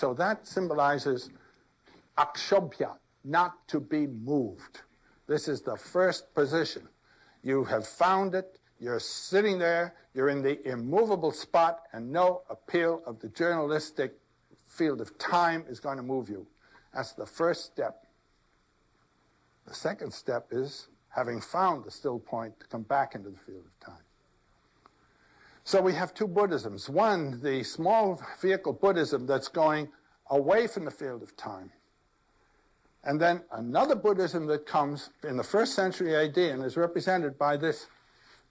So that symbolizes akshobhya, not to be moved. This is the first position. You have found it, you're sitting there, you're in the immovable spot, and no appeal of the journalistic field of time is going to move you. That's the first step. The second step is, having found the still point, to come back into the field of time. So we have two Buddhisms. One, the small vehicle Buddhism that's going away from the field of time. And then another Buddhism that comes in the 1st century AD and is represented by this,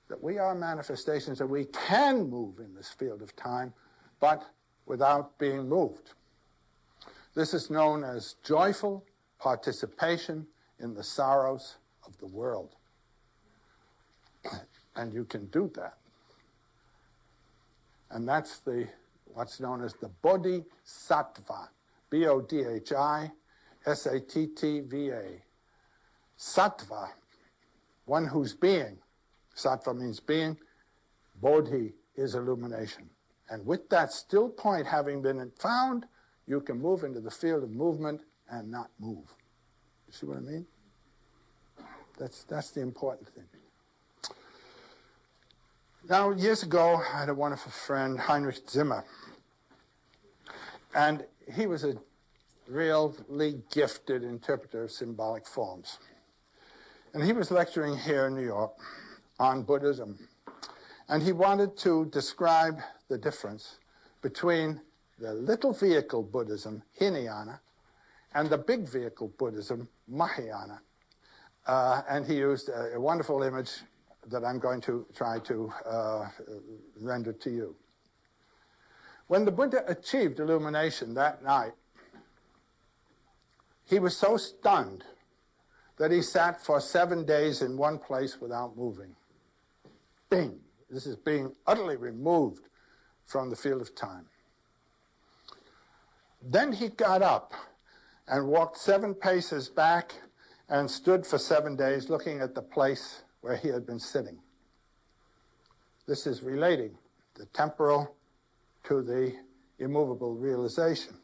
that we are manifestations, that we can move in this field of time, but without being moved. This is known as joyful participation in the sorrows of the world. And you can do that. And that's what's known as the Bodhisattva, Bodhisattva. Sattva, one who's being. Sattva means being. Bodhi is illumination. And with that still point having been found, you can move into the field of movement and not move. You see what I mean? That's the important thing. Now, years ago, I had a wonderful friend, Heinrich Zimmer. And he was a really gifted interpreter of symbolic forms. And he was lecturing here in New York on Buddhism. And he wanted to describe the difference between the little vehicle Buddhism, Hinayana, and the big vehicle Buddhism, Mahayana. And he used a wonderful image that I'm going to try to render to you. When the Buddha achieved illumination that night, he was so stunned that he sat for 7 days in one place without moving. Bing! This is being utterly removed from the field of time. Then he got up and walked 7 paces back and stood for 7 days looking at the place where he had been sitting. This is relating the temporal to the immovable realization.